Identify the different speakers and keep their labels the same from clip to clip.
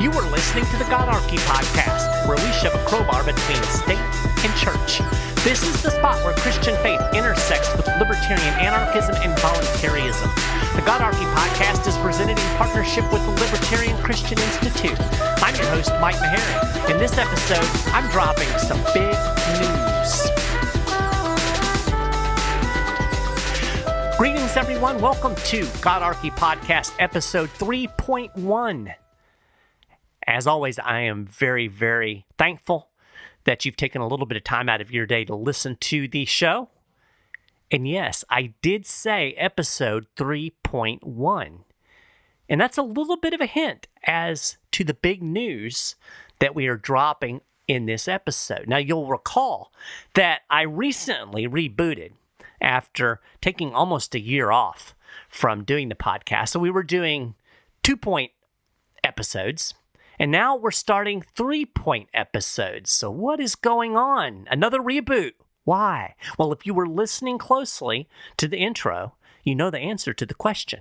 Speaker 1: You are listening to the GodArchy podcast, where we shove a crowbar between state and church. This is the spot where Christian faith intersects with libertarian anarchism and voluntaryism. The GodArchy podcast is presented in partnership with the Libertarian Christian Institute. I'm your host, Mike Meharry. In this episode, I'm dropping some big news. Greetings, everyone. Welcome to GodArchy podcast episode 3.1. As always, I am very, very thankful that you've taken a little bit of time out of your day to listen to the show. And yes, I did say episode 3.1. And that's a little bit of a hint as to the big news that we are dropping in this episode. Now, you'll recall that I recently rebooted after taking almost a year off from doing the podcast. So we were doing 2-point episodes. And now we're starting 3-point episodes. So what is going on? Another reboot. Why? Well, if you were listening closely to the intro, you know the answer to the question.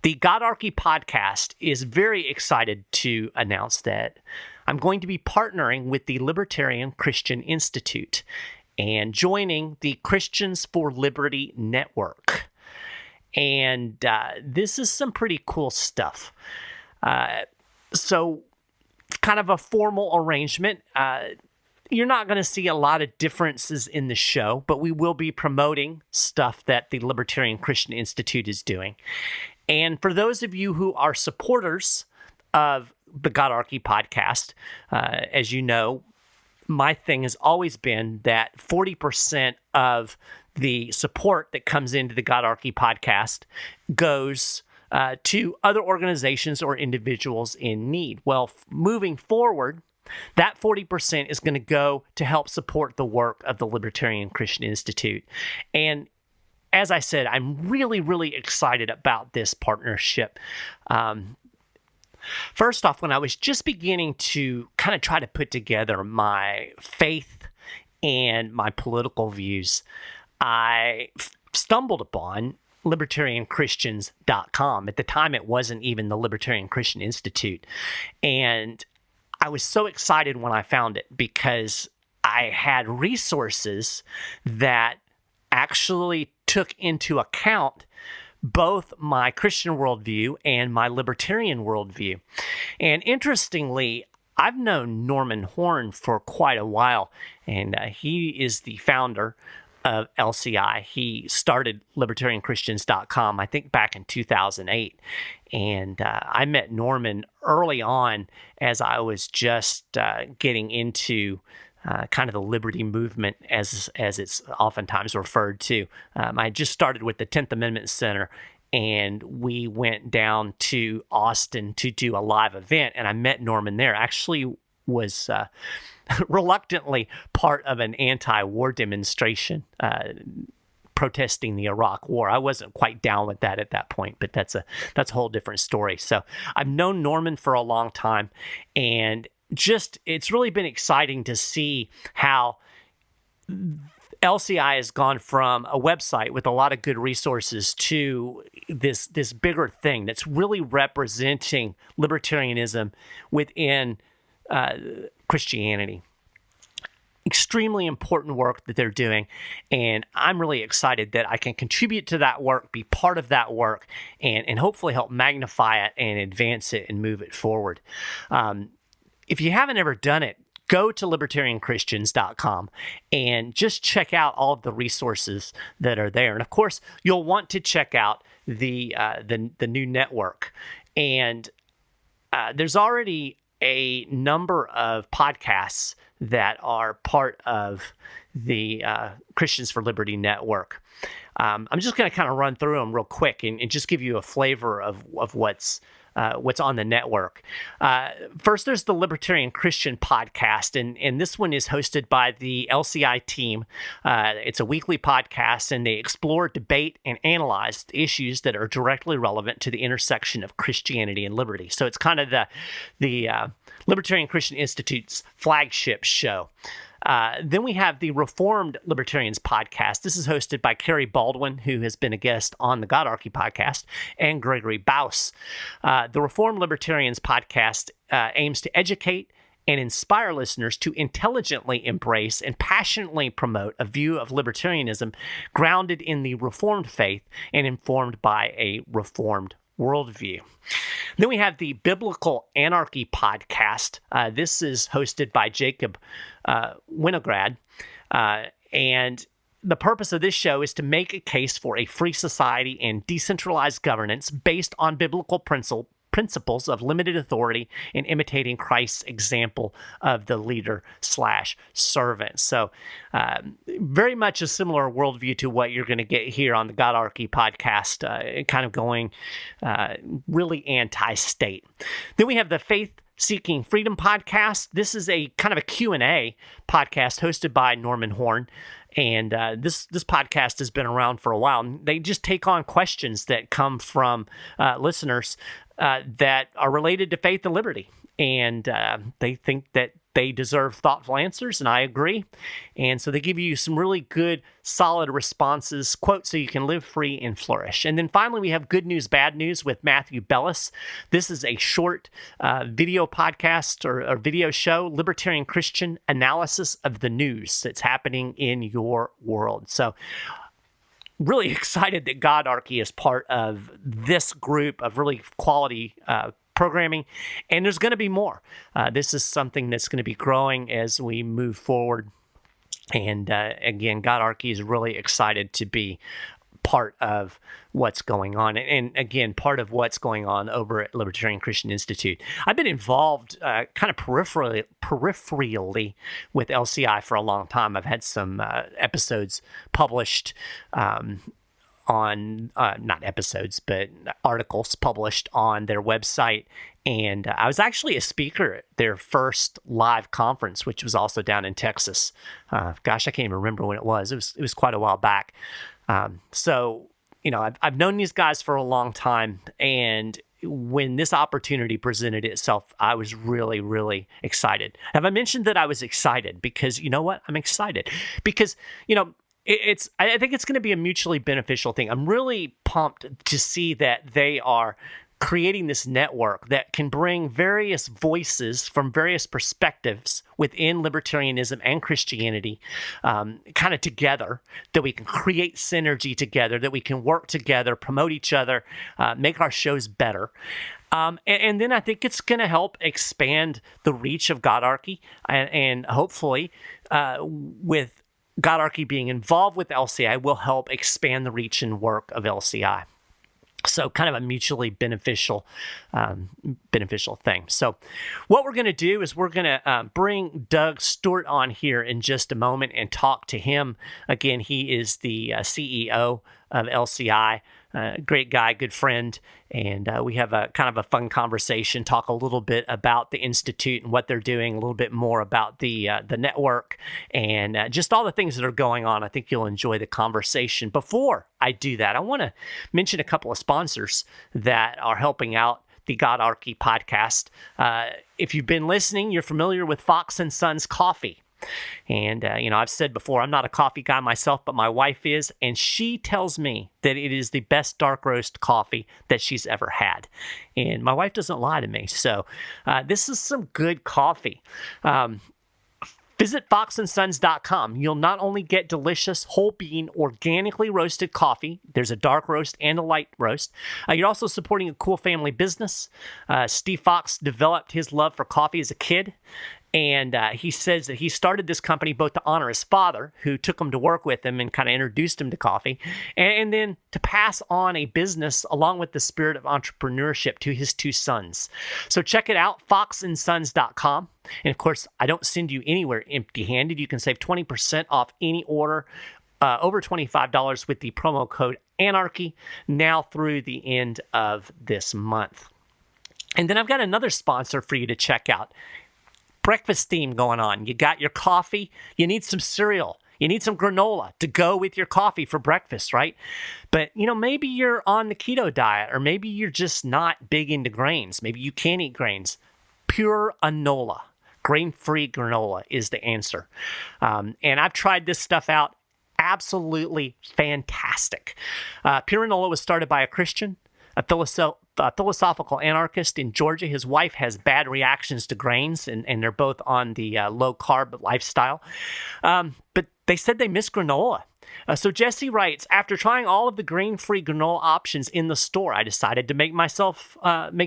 Speaker 1: The GodArchy podcast is very excited to announce that I'm going to be partnering with the Libertarian Christian Institute and joining the Christians for Liberty network. And this is some pretty cool stuff. So kind of a formal arrangement. You're not going to see a lot of differences in the show, but we will be promoting stuff that the Libertarian Christian Institute is doing. And for those of you who are supporters of the GodArchy podcast, as you know, my thing has always been that 40% of the support that comes into the GodArchy podcast goes to other organizations or individuals in need. Well, moving forward, that 40% is going to go to help support the work of the Libertarian Christian Institute. And as I said, I'm really, really excited about this partnership. First off, when I was just beginning to kind of try to put together my faith and my political views, I stumbled upon libertarianchristians.com. At the time, it wasn't even the Libertarian Christian Institute. And I was so excited when I found it because I had resources that actually took into account both my Christian worldview and my libertarian worldview. And interestingly, I've known Norman Horn for quite a while, and he is the founder of LCI. He started libertarianchristians.com, I think back in 2008. And I met Norman early on as I was just getting into kind of the liberty movement, as it's oftentimes referred to. I just started with the 10th Amendment Center, and we went down to Austin to do a live event, and I met Norman there. Actually was reluctantly part of an anti-war demonstration protesting the Iraq War. I wasn't quite down with that at that point, but that's a whole different story. So I've known Norman for a long time, and it's really been exciting to see how LCI has gone from a website with a lot of good resources to this bigger thing that's really representing libertarianism within Christianity. Extremely important work that they're doing, and I'm really excited that I can contribute to that work, be part of that work, and hopefully help magnify it and advance it and move it forward. If you haven't ever done it, go to libertarianchristians.com and just check out all of the resources that are there. And of course, you'll want to check out the new network. And there's already a number of podcasts that are part of the Christians for Liberty network. I'm just going to kind of run through them real quick and just give you a flavor of what's on the network. First, there's the Libertarian Christian podcast, and this one is hosted by the LCI team. It's a weekly podcast, and they explore, debate, and analyze issues that are directly relevant to the intersection of Christianity and liberty. So it's kind of the Libertarian Christian Institute's flagship show. Then we have the Reformed Libertarians podcast. This is hosted by Carrie Baldwin, who has been a guest on the GodArchy podcast, and Gregory Baus. The Reformed Libertarians podcast aims to educate and inspire listeners to intelligently embrace and passionately promote a view of libertarianism grounded in the Reformed faith and informed by a Reformed worldview. Then we have the Biblical Anarchy podcast. This is hosted by Jacob Winograd, and the purpose of this show is to make a case for a free society and decentralized governance based on biblical principles of limited authority and imitating Christ's example of the leader/servant. So very much a similar worldview to what you're going to get here on the GodArchy podcast, kind of going really anti-state. Then we have the Faith Seeking Freedom podcast. This is a kind of a Q&A podcast hosted by Norman Horn. And this podcast has been around for a while. They just take on questions that come from listeners that are related to faith and liberty. And they think that they deserve thoughtful answers, and I agree. And so they give you some really good, solid responses, quotes, so you can live free and flourish. And then finally, we have Good News, Bad News with Matthew Bellis. This is a short video podcast or video show, Libertarian Christian analysis of the news that's happening in your world. So really excited that GodArchy is part of this group of really quality programming, and there's going to be more. This is something that's going to be growing as we move forward. And again, GodArchy is really excited to be part of what's going on. And again, part of what's going on over at Libertarian Christian Institute. I've been involved kind of peripherally with LCI for a long time. I've had some episodes published on, not episodes, but articles published on their website. And I was actually a speaker at their first live conference, which was also down in Texas. Gosh, I can't even remember when it was. It was quite a while back. So, you know, I've known these guys for a long time. And when this opportunity presented itself, I was really, really excited. Have I mentioned that I was excited? Because you know what? I'm excited. Because, you know, I think it's going to be a mutually beneficial thing. I'm really pumped to see that they are creating this network that can bring various voices from various perspectives within libertarianism and Christianity kind of together, that we can create synergy together, that we can work together, promote each other, make our shows better. And then I think it's going to help expand the reach of GodArchy, and hopefully with GodArchy being involved with LCI will help expand the reach and work of LCI. So kind of a mutually beneficial thing. So what we're going to do is we're going to bring Doug Stuart on here in just a moment and talk to him. Again, he is the CEO of LCI. Great guy, good friend, and we have a kind of a fun conversation, talk a little bit about the Institute and what they're doing, a little bit more about the network, and just all the things that are going on. I think you'll enjoy the conversation. Before I do that, I want to mention a couple of sponsors that are helping out the GodArchy podcast. If you've been listening, you're familiar with Fox & Sons Coffee. And, you know, I've said before, I'm not a coffee guy myself, but my wife is, and she tells me that it is the best dark roast coffee that she's ever had. And my wife doesn't lie to me. So this is some good coffee. Visit foxandsons.com. You'll not only get delicious whole bean, organically roasted coffee, there's a dark roast and a light roast. You're also supporting a cool family business. Steve Fox developed his love for coffee as a kid. And he says that he started this company both to honor his father, who took him to work with him and kind of introduced him to coffee, and then to pass on a business along with the spirit of entrepreneurship to his two sons. So check it out, foxandsons.com. And of course, I don't send you anywhere empty-handed. You can save 20% off any order over $25 with the promo code ANARCHY now through the end of this month. And then I've got another sponsor for you to check out. Breakfast theme going on. You got your coffee, you need some cereal, you need some granola to go with your coffee for breakfast, right? But, you know, maybe you're on the keto diet, or maybe you're just not big into grains. Maybe you can't eat grains. Pure Anola Grain-free granola is the answer. And I've tried this stuff out. Absolutely fantastic. Pirinola was started by a Christian, a philosophical anarchist in Georgia. His wife has bad reactions to grains, and they're both on the low-carb lifestyle. But they said they miss granola. So Jesse writes, after trying all of the grain-free granola options in the store, I decided to make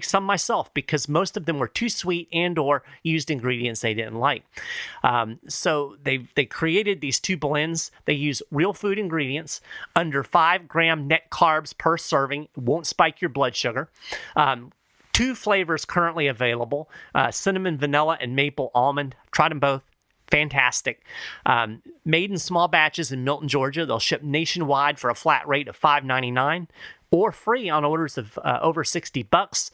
Speaker 1: some myself because most of them were too sweet and or used ingredients they didn't like. So they created these two blends. They use real food ingredients, under 5 gram net carbs per serving. It won't spike your blood sugar. 2 flavors currently available, cinnamon, vanilla, and maple almond. Tried them both. Fantastic. Made in small batches in Milton, Georgia. They'll ship nationwide for a flat rate of $5.99 or free on orders of over $60.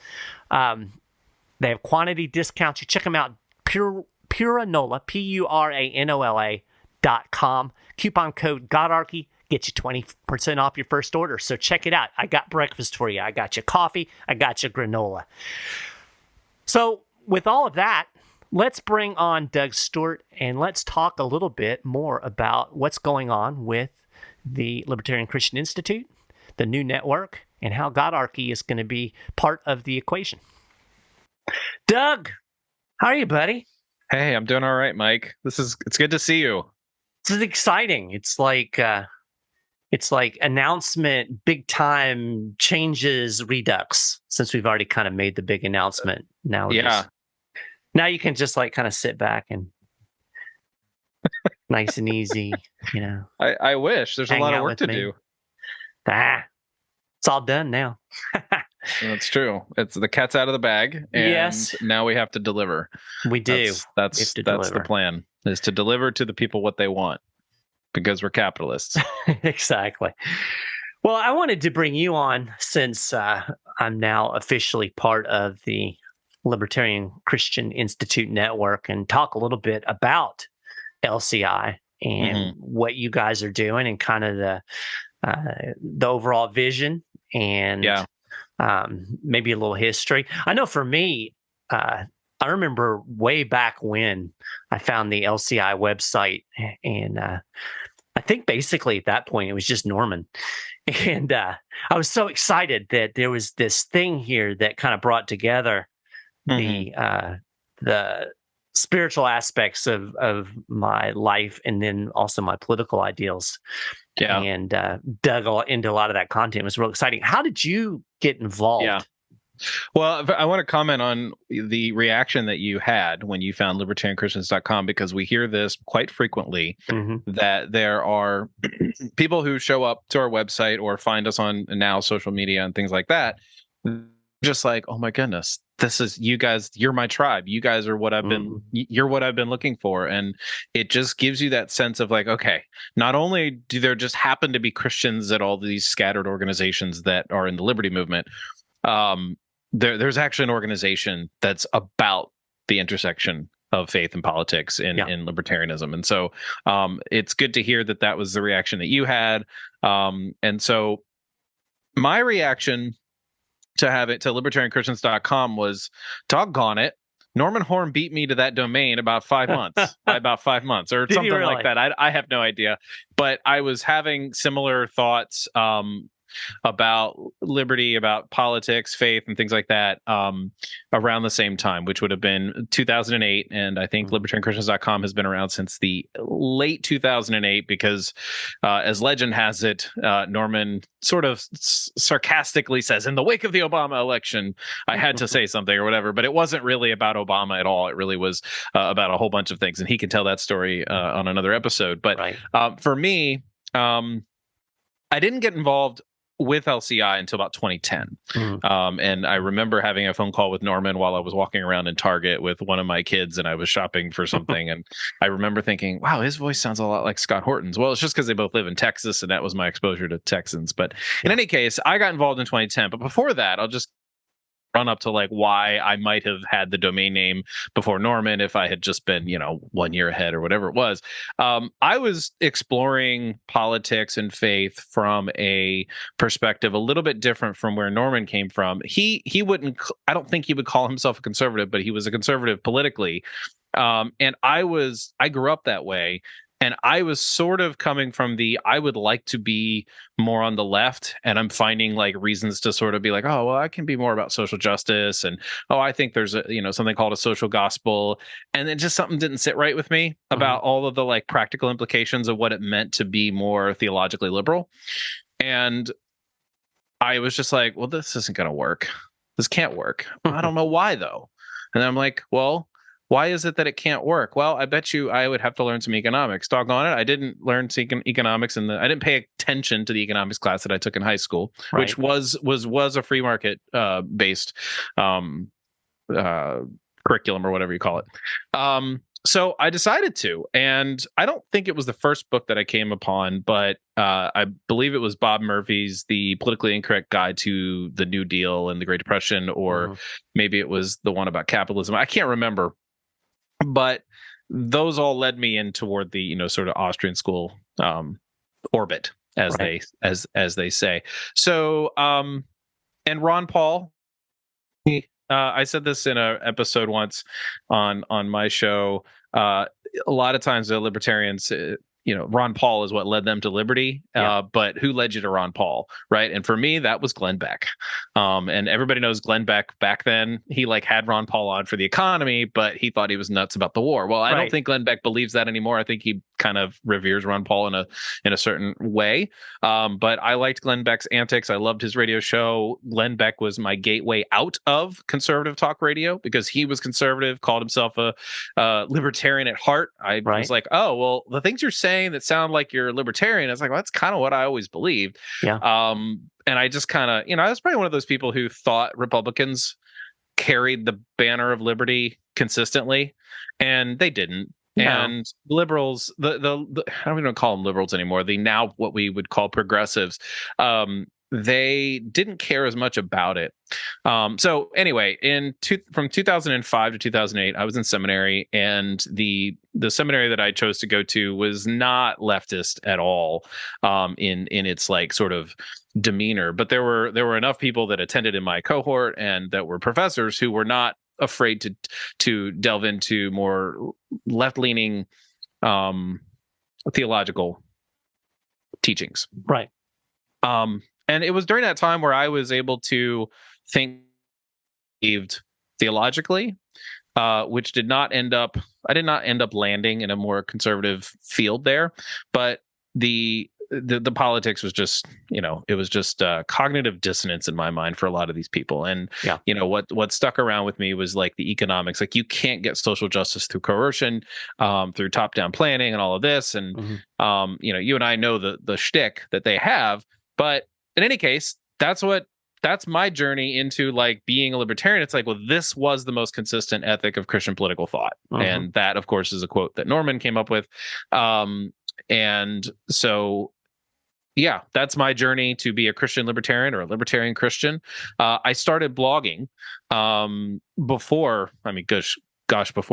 Speaker 1: They have quantity discounts. You check them out. Pirinola, PURANOLA.com. Coupon code GodArchy gets you 20% off your first order. So check it out. I got breakfast for you. I got you coffee. I got you granola. So with all of that, let's bring on Doug Stuart, and let's talk a little bit more about what's going on with the Libertarian Christian Institute, the new network, and how GodArchy is going to be part of the equation. Doug, how are you, buddy?
Speaker 2: Hey, I'm doing all right, Mike. It's good to see you.
Speaker 1: This is exciting. It's like announcement, big time changes redux, since we've already kind of made the big announcement. Now you can just like kind of sit back and nice and easy, you know.
Speaker 2: I wish. There's a lot of work to do.
Speaker 1: It's all done now.
Speaker 2: That's true. It's the cat's out of the bag, and now we have to deliver.
Speaker 1: We do.
Speaker 2: That's the plan, is to deliver to the people what they want, because we're capitalists.
Speaker 1: Exactly. Well, I wanted to bring you on since I'm now officially part of the Libertarian Christian Institute network and talk a little bit about LCI and what you guys are doing and kind of the overall vision and maybe a little history. I know for me, I remember way back when I found the LCI website, and I think basically at that point it was just Norman. And I was so excited that there was this thing here that kind of brought together the spiritual aspects of my life and then also my political ideals. Yeah. And dug into a lot of that content. It was real exciting. How did you get involved?
Speaker 2: Yeah. Well, I want to comment on the reaction that you had when you found libertarianchristians.com, because we hear this quite frequently, that there are people who show up to our website or find us on now social media and things like that, just like, oh my goodness, this is you guys, you're my tribe. You guys are what I've been, you're what I've been looking for. And it just gives you that sense of like, okay, not only do there just happen to be Christians at all these scattered organizations that are in the liberty movement, there's actually an organization that's about the intersection of faith and politics in libertarianism. And so it's good to hear that that was the reaction that you had. And so my reaction to libertarianchristians.com was, doggone it, Norman Horn beat me to that domain by about 5 months or something like that. I have no idea, but I was having similar thoughts about liberty, about politics, faith, and things like that around the same time, which would have been 2008. And I think libertarianchristians.com has been around since the late 2008 because, as legend has it, Norman sort of sarcastically says, in the wake of the Obama election, I had to say something or whatever, but it wasn't really about Obama at all. It really was about a whole bunch of things. And he can tell that story on another episode. But for me, I didn't get involved with LCI until about 2010. And I remember having a phone call with Norman while I was walking around in Target with one of my kids and I was shopping for something. And I remember thinking, wow, his voice sounds a lot like Scott Horton's. Well, it's just because they both live in Texas and that was my exposure to Texans. But in any case, I got involved in 2010. But before that, I'll just run up to like why I might have had the domain name before Norman if I had just been, 1 year ahead or whatever it was. I was exploring politics and faith from a perspective a little bit different from where Norman came from. He wouldn't, I don't think he would call himself a conservative, but he was a conservative politically. And I grew up that way. And I was sort of coming from I would like to be more on the left, and I'm finding like reasons to sort of be like, oh, well, I can be more about social justice, and I think there's something called a social gospel, and then just something didn't sit right with me about all of the like practical implications of what it meant to be more theologically liberal, and I was just like, well, this isn't going to work. This can't work. I don't know why though, and I'm like, well, why is it that it can't work? Well, I bet you I would have to learn some economics. Doggone it, I didn't learn economics I didn't pay attention to the economics class that I took in high school, which was a free market based curriculum or whatever you call it. So I decided to, and I don't think it was the first book that I came upon, but I believe it was Bob Murphy's The Politically Incorrect Guide to the New Deal and the Great Depression, or maybe it was the one about capitalism. I can't remember. But those all led me in toward the sort of Austrian school orbit, as they say. So and Ron Paul, I said this in an episode once on my show. A lot of times the libertarians, Ron Paul is what led them to liberty. But who led you to Ron Paul, right? And for me, that was Glenn Beck. And everybody knows Glenn Beck back then. He like had Ron Paul on for the economy, but he thought he was nuts about the war. Well, I don't think Glenn Beck believes that anymore. I think he kind of reveres Ron Paul in a certain way. But I liked Glenn Beck's antics. I loved his radio show. Glenn Beck was my gateway out of conservative talk radio because he was conservative, called himself a libertarian at heart. I was like, oh, well, the things you're saying that sound like you're a libertarian. I was like, well, that's kind of what I always believed. Yeah. And I just kind of, I was probably one of those people who thought Republicans carried the banner of liberty consistently, and they didn't. No. And liberals, the I don't even call them liberals anymore. The now what we would call progressives, they didn't care as much about it. So anyway, from 2005 to 2008, I was in seminary, and the seminary that I chose to go to was not leftist at all in its like sort of demeanor. But there were enough people that attended in my cohort and that were professors who were not afraid to delve into more left-leaning theological teachings.
Speaker 1: Right.
Speaker 2: And it was during that time where I was able to think theologically, which I did not end up landing in a more conservative field there, but the politics was just, it was just cognitive dissonance in my mind for a lot of these people. And, what stuck around with me was like the economics, like you can't get social justice through coercion, through top-down planning and all of this. And, you and I know the shtick that they have, but in any case, that's my journey into like being a libertarian. It's like, well, this was the most consistent ethic of Christian political thought. And that, of course, is a quote that Norman came up with. And so, yeah, that's my journey to be a Christian libertarian or a libertarian Christian. I started blogging before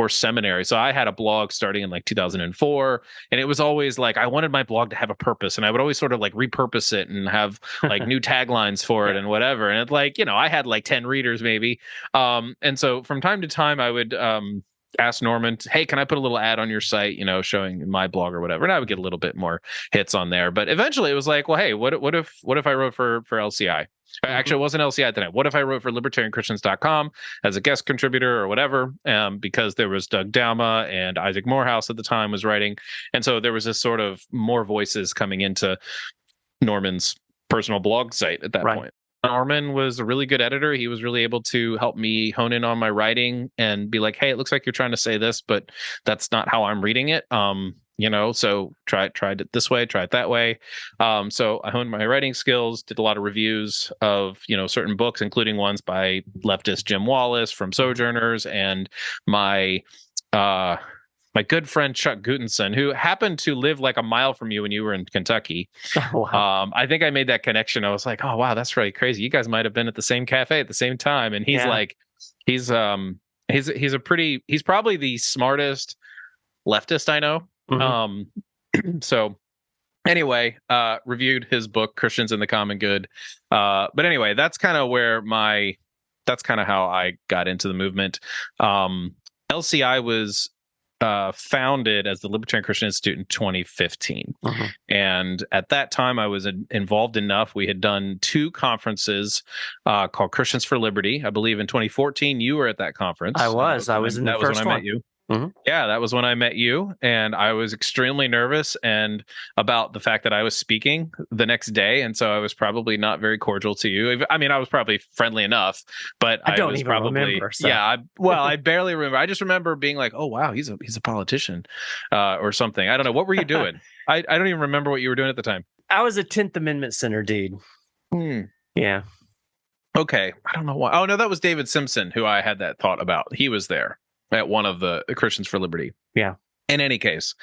Speaker 2: seminary. So I had a blog starting in like 2004, and it was always like I wanted my blog to have a purpose, and I would always sort of like repurpose it and have like new taglines for it and whatever. And it's like, I had like 10 readers maybe. And so from time to time I would ask Norman, hey, can I put a little ad on your site, showing my blog or whatever? And I would get a little bit more hits on there. But eventually it was like, well, hey, what if I wrote for LCI? Actually, it wasn't LCI at the time. What if I wrote for libertarianchristians.com as a guest contributor or whatever? Because there was Doug Dauma and Isaac Morehouse at the time was writing. And so there was this sort of more voices coming into Norman's personal blog site at that point. Norman was a really good editor. He was really able to help me hone in on my writing and be like, hey, it looks like you're trying to say this, but that's not how I'm reading it. So try it this way, try it that way. So I honed my writing skills, did a lot of reviews of, certain books, including ones by leftist Jim Wallace from Sojourners, and my my good friend Chuck Gutenson, who happened to live like a mile from you when you were in Kentucky.
Speaker 1: Oh, wow.
Speaker 2: I think I made that connection. I was like, oh wow, that's really crazy. You guys might have been at the same cafe at the same time. And he's
Speaker 1: Yeah.
Speaker 2: like, he's probably the smartest leftist I know. So anyway, reviewed his book Christians and the Common Good. But anyway, that's kind of how I got into the movement. LCI was founded as the Libertarian Christian Institute in 2015. And at that time, I was involved enough. We had done 2 conferences called Christians for Liberty. I believe in 2014, you were at that conference.
Speaker 1: I was in the first one.
Speaker 2: That was when I met you. Yeah, that was when I met you, and I was extremely nervous and about the fact that I was speaking the next day, and so I was probably not very cordial to you. I mean, I was probably friendly enough, but I
Speaker 1: don't
Speaker 2: was
Speaker 1: even
Speaker 2: probably
Speaker 1: remember. So.
Speaker 2: Yeah, I barely remember. I just remember being like, "Oh wow, he's a politician," or something. I don't know. What were you doing? I don't even remember what you were doing at the time.
Speaker 1: I was a 10th Amendment Center dude. Yeah.
Speaker 2: Okay, I don't know why. Oh no, that was David Simpson, who I had that thought about. He was there at one of the Christians for Liberty.
Speaker 1: Yeah.
Speaker 2: In any case,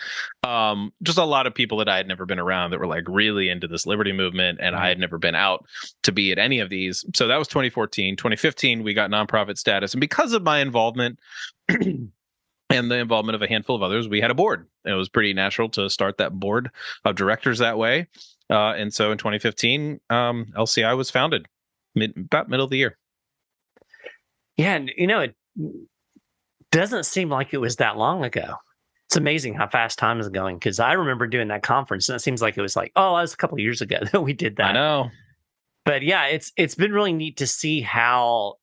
Speaker 2: just a lot of people that I had never been around that were like really into this liberty movement, and I had never been out to be at any of these. So that was 2014. 2015, we got nonprofit status. And because of my involvement and the involvement of a handful of others, we had a board. It was pretty natural to start that board of directors that way. And so in 2015, LCI was founded about middle of the year.
Speaker 1: Yeah. And, it doesn't seem like it was that long ago. It's amazing how fast time is going, because I remember doing that conference, and it seems like it was like, that was a couple of years ago that we did that.
Speaker 2: I know.
Speaker 1: But yeah, it's been really neat to see how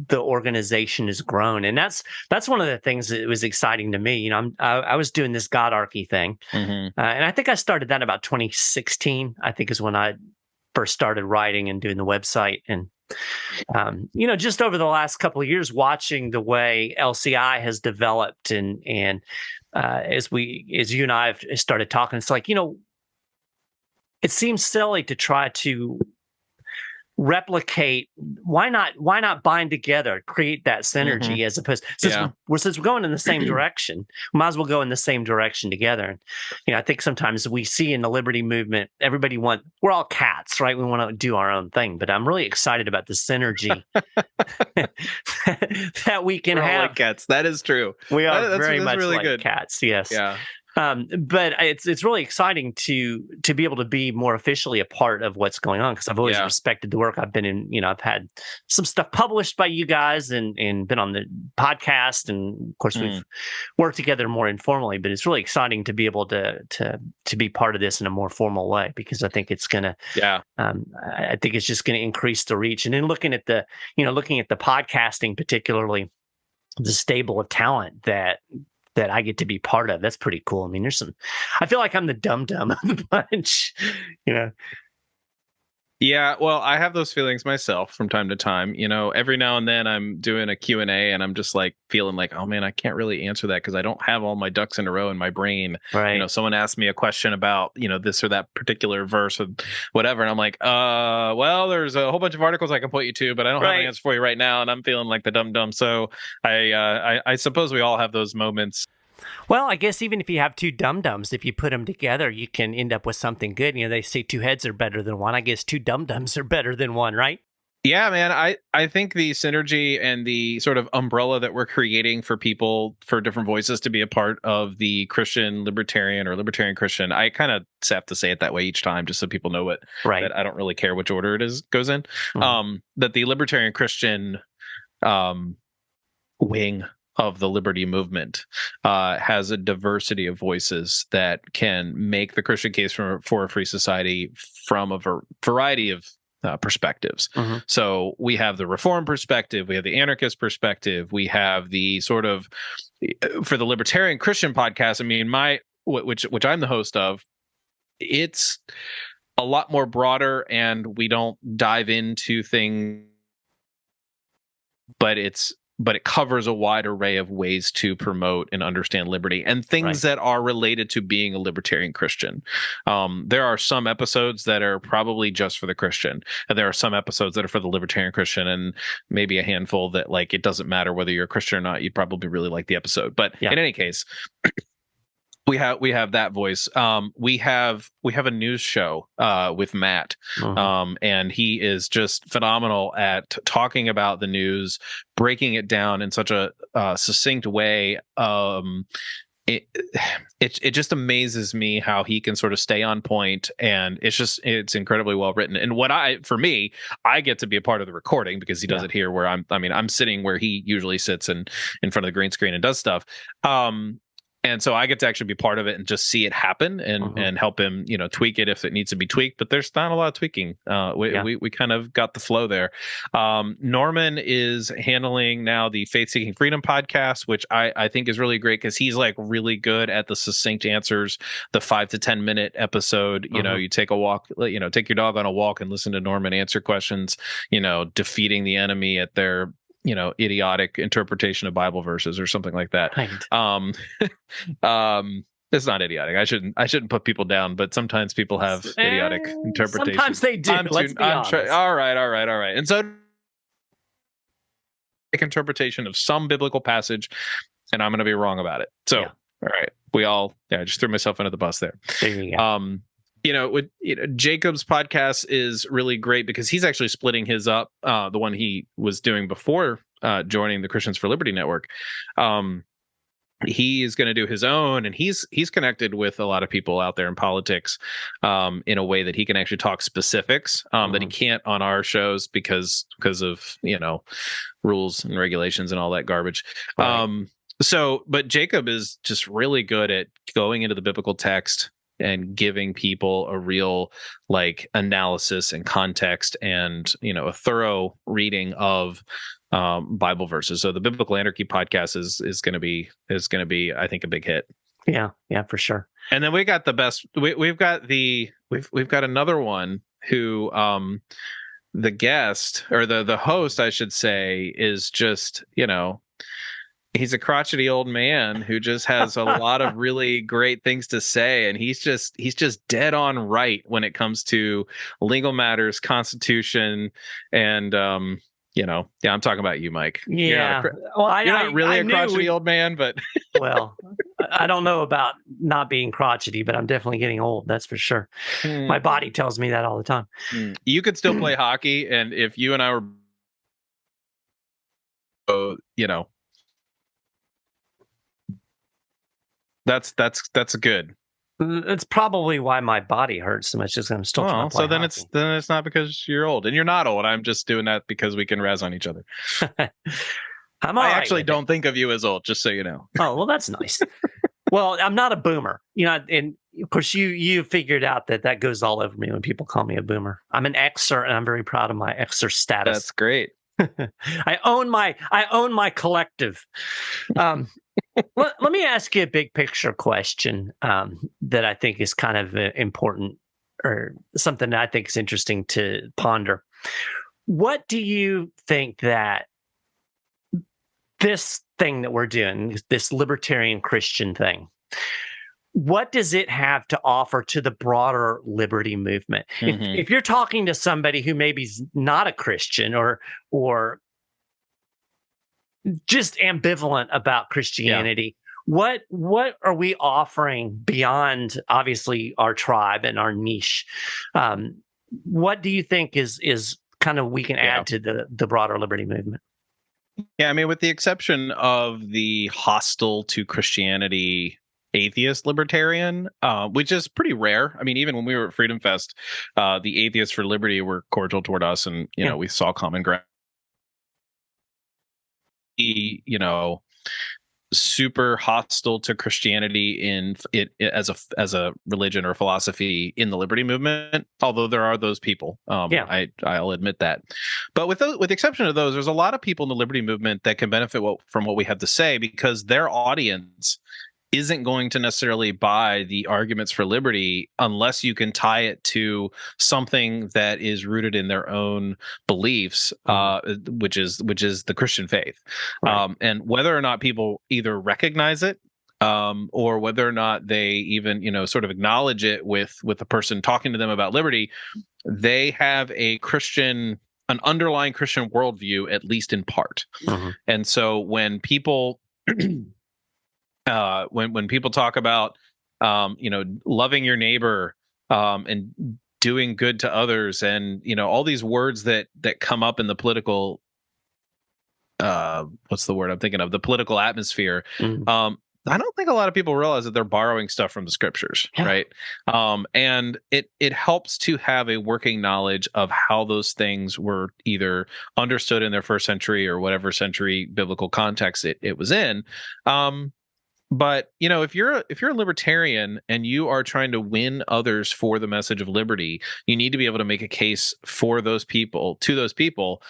Speaker 1: the organization has grown, and that's one of the things that was exciting to me. I was doing this GodArchy thing, and I think I started that about 2016. I think is when I first started writing and doing the website, and just over the last couple of years, watching the way LCI has developed, and as you and I have started talking, it's like, it seems silly to try to replicate. Why not bind together, create that synergy, as opposed, since we're going in the same direction, we might as well go in the same direction together. And I think sometimes we see in the liberty movement, we're all cats, right? We want to do our own thing, but I'm really excited about the synergy that we can have.
Speaker 2: Like cats. That is true.
Speaker 1: We are very much
Speaker 2: really
Speaker 1: like
Speaker 2: good.
Speaker 1: Cats. Yes.
Speaker 2: Yeah.
Speaker 1: But it's really exciting to be able to be more officially a part of what's going on, because I've always respected the work. I've been in, I've had some stuff published by you guys and been on the podcast, and of course we've worked together more informally. But it's really exciting to be able to be part of this in a more formal way, because I think it's gonna, I think it's just going to increase the reach. And then looking at the podcasting, particularly the stable of talent that I get to be part of. That's pretty cool. I mean, I feel like I'm the dum-dum of the bunch,
Speaker 2: Yeah, well, I have those feelings myself from time to time. Every now and then I'm doing a Q&A and I'm just like feeling like, oh man, I can't really answer that because I don't have all my ducks in a row in my brain.
Speaker 1: Right.
Speaker 2: Someone asked me a question about, this or that particular verse or whatever. And I'm like, well, there's a whole bunch of articles I can point you to, but I don't have an answer for you right now. And I'm feeling like the dum-dum. So I suppose we all have those moments.
Speaker 1: Well, I guess even if you have two dum-dums, if you put them together, you can end up with something good. They say two heads are better than one. I guess two dum-dums are better than one, right?
Speaker 2: Yeah, man. I think the synergy and the sort of umbrella that we're creating for people, for different voices to be a part of the Christian Libertarian or Libertarian Christian, I kind of have to say it that way each time, just so people know it.
Speaker 1: Right.
Speaker 2: That I don't really care which order goes in. That the Libertarian Christian wing of the liberty movement has a diversity of voices that can make the Christian case for a free society from a variety of perspectives. So we have the reform perspective, we have the anarchist perspective, we have the sort of, for the Libertarian Christian podcast, I mean, which I'm the host of, it's a lot more broader, and we don't dive into things, but it's but it covers a wide array of ways to promote and understand liberty and things that are related to being a libertarian Christian. There are some episodes that are probably just for the Christian, and there are some episodes that are for the libertarian Christian, and maybe a handful that, like, it doesn't matter whether you're a Christian or not, you'd probably really like the episode. But in any case, we have that voice. We have a news show with Matt, and he is just phenomenal at talking about the news, breaking it down in such a succinct way. It just amazes me how he can sort of stay on point, and it's incredibly well written. And for me, I get to be a part of the recording because he does it here, where I'm sitting where he usually sits in front of the green screen and does stuff. And so I get to actually be part of it and just see it happen and help him, tweak it if it needs to be tweaked. But there's not a lot of tweaking. We kind of got the flow there. Norman is handling now the Faith Seeking Freedom podcast, which I think is really great because he's like really good at the succinct answers. The 5 to 10 minute episode, you take a walk, take your dog on a walk and listen to Norman answer questions, defeating the enemy at their idiotic interpretation of Bible verses or something like that. Right. It's not idiotic. I shouldn't put people down, but sometimes people have idiotic interpretations.
Speaker 1: Sometimes they do. Let's be honest.
Speaker 2: All right. And so, interpretation of some biblical passage, and I'm going to be wrong about it. So, all right, I just threw myself under the bus there.
Speaker 1: There you go.
Speaker 2: Jacob's podcast is really great because he's actually splitting his up, the one he was doing before joining the Christians for Liberty Network. He is going to do his own, and he's connected with a lot of people out there in politics in a way that he can actually talk specifics that he can't on our shows because of rules and regulations and all that garbage. Right. But Jacob is just really good at going into the biblical text and giving people a real analysis and context and a thorough reading of Bible verses. So the Biblical Anarchy podcast is going to be I think a big hit.
Speaker 1: Yeah, for sure.
Speaker 2: And then we got the best. We've got another one who the guest or the host, I should say, is just he's a crotchety old man who just has a lot of really great things to say, and he's just dead on right when it comes to legal matters, Constitution, and I'm talking about you, Mike.
Speaker 1: Yeah,
Speaker 2: you're not really a crotchety old man, but
Speaker 1: well, I don't know about not being crotchety, but I'm definitely getting old. That's for sure. My body tells me that all the time.
Speaker 2: You could still play hockey, and if you and I were, That's good.
Speaker 1: It's probably why my body hurts so much, because I'm still trying to play hockey.
Speaker 2: It's not because you're old, and you're not old. I'm just doing that because we can razz on each other. I actually don't think of you as old, just so you know.
Speaker 1: Oh, well, that's nice. Well, I'm not a boomer, and of course you figured out that goes all over me when people call me a boomer. I'm an Xer, and I'm very proud of my Xer status.
Speaker 2: That's great.
Speaker 1: I own my collective. Let me ask you a big picture question that I think is kind of important, or something that I think is interesting to ponder. What do you think that this thing that we're doing, this libertarian Christian thing, what does it have to offer to the broader liberty movement? If you're talking to somebody who maybe is not a Christian or just ambivalent about Christianity, what are we offering beyond obviously our tribe and our niche? What do you think is kind of we can add to the broader liberty movement?
Speaker 2: Yeah, I mean, with the exception of the hostile to Christianity atheist libertarian, which is pretty rare. I mean, even when we were at Freedom Fest, the Atheists for Liberty were cordial toward us, and we saw common ground. Super hostile to Christianity in it as a religion or philosophy in the liberty movement, although there are those people. I'll admit that. But with the exception of those, there's a lot of people in the liberty movement that can benefit from what we have to say, because their audience isn't going to necessarily buy the arguments for liberty unless you can tie it to something that is rooted in their own beliefs, which is the Christian faith.
Speaker 1: Right.
Speaker 2: And whether or not people either recognize it, or whether or not they even, sort of acknowledge it with the person talking to them about liberty, they have an underlying Christian worldview, at least in part. And so when people when people talk about loving your neighbor, and doing good to others, and all these words that come up in the political, what's the word I'm thinking of, the political atmosphere, I don't think a lot of people realize that they're borrowing stuff from the scriptures, right? And it helps to have a working knowledge of how those things were either understood in their first century or whatever century biblical context it was in. But if you're a libertarian and you are trying to win others for the message of liberty, you need to be able to make a case for those people, to those people.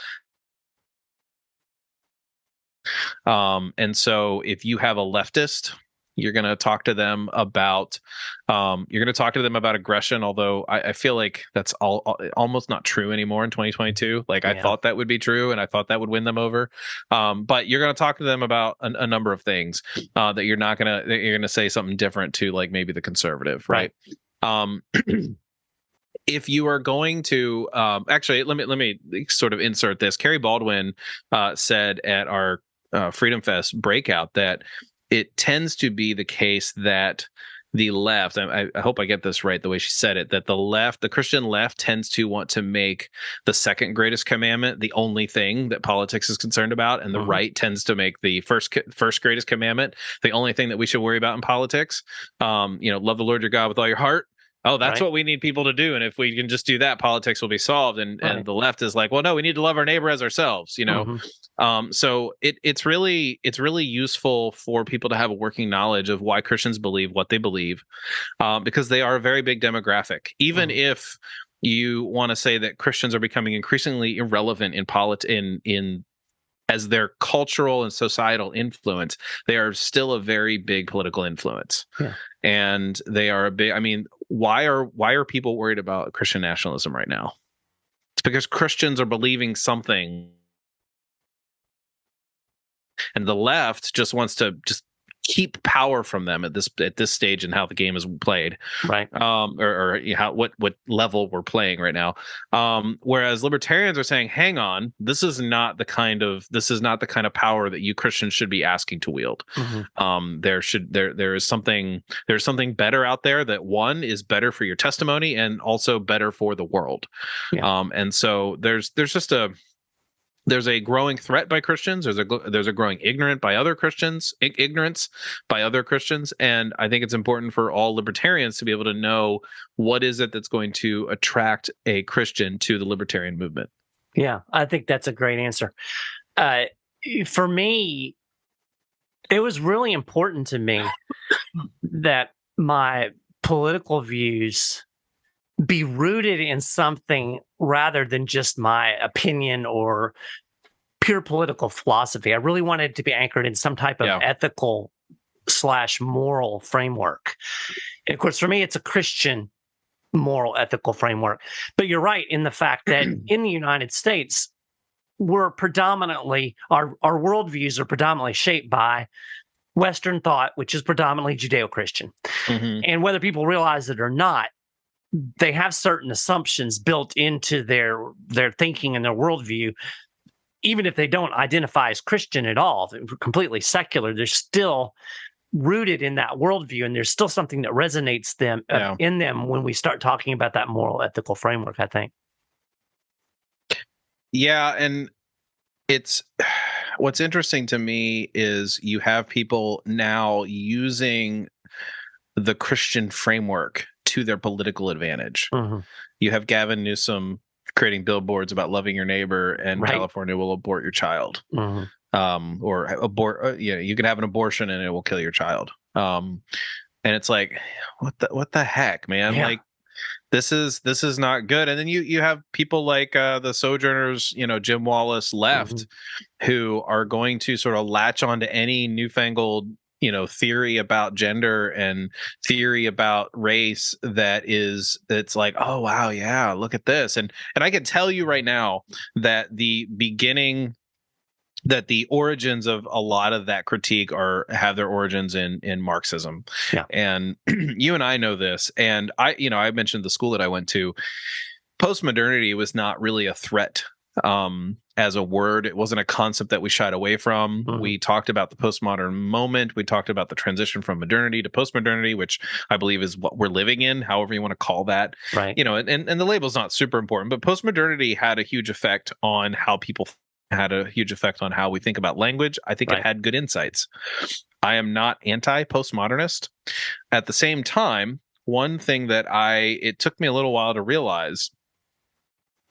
Speaker 2: And so if you have a leftist, you're going to talk to them about aggression, although I feel like that's almost not true anymore in 2022. Like, I thought that would be true, and I thought that would win them over. But you're going to talk to them about a number of things that you're going to say something different to, like maybe the conservative, right? If you are going to actually, let me sort of insert this. Carrie Baldwin said at our Freedom Fest breakout that it tends to be the case that the left, I hope I get this right the way she said it, that the Christian left tends to want to make the second greatest commandment the only thing that politics is concerned about, and the right tends to make the first greatest commandment the only thing that we should worry about in politics. Love the Lord your God with all your heart. Oh, that's what we need people to do. And if we can just do that, politics will be solved. And the left is like, well, no, we need to love our neighbor as ourselves, So it's really useful for people to have a working knowledge of why Christians believe what they believe, because they are a very big demographic. Even if you want to say that Christians are becoming increasingly irrelevant in as their cultural and societal influence, they are still a very big political influence. And they are a big, why are people worried about Christian nationalism right now? It's because Christians are believing something, and the left just wants to just keep power from them at this stage in how the game is played, right? What level we're playing right now. Whereas libertarians are saying, hang on, this is not the kind of power that you Christians should be asking to wield. There is something better out there that, one, is better for your testimony and also better for the world. And so there's a growing threat by Christians. There's a growing ignorance by other Christians, and I think it's important for all libertarians to be able to know what is it that's going to attract a Christian to the libertarian movement.
Speaker 1: Yeah, I think that's a great answer. For me, it was really important to me that my political views be rooted in something rather than just my opinion or pure political philosophy. I really wanted it to be anchored in some type of ethical / moral framework. And of course, for me, it's a Christian moral ethical framework. But you're right in the fact that in the United States, we're predominantly, our worldviews are predominantly shaped by Western thought, which is predominantly Judeo-Christian. And whether people realize it or not, they have certain assumptions built into their thinking and their worldview. Even if they don't identify as Christian at all, they're completely secular, they're still rooted in that worldview, and there's still something that resonates in them when we start talking about that moral ethical framework, I think.
Speaker 2: Yeah, and what's interesting to me is you have people now using the Christian framework to their political advantage. You have Gavin Newsom creating billboards about loving your neighbor, and California will abort your child. Or abort, you can have an abortion and it will kill your child. And it's like, what the heck, man? Like, this is not good. And then you have people like the Sojourners, Jim Wallace left, who are going to sort of latch onto any newfangled theory about gender and theory about race that's like, oh wow, yeah, look at this. And I can tell you right now that the origins of a lot of that critique have their origins in Marxism.
Speaker 1: Yeah.
Speaker 2: And you and I know this. And I mentioned the school that I went to. Postmodernity was not really a threat as a word. It wasn't a concept that we shied away from.
Speaker 1: Mm-hmm.
Speaker 2: We talked about the postmodern moment. We talked about the transition from modernity to postmodernity, which I believe is what we're living in, however you want to call that.
Speaker 1: Right.
Speaker 2: And the label's not super important, but postmodernity had a huge effect on how people had a huge effect on how we think about language. I think it had good insights. I am not anti-postmodernist. At the same time, one thing that it took me a little while to realize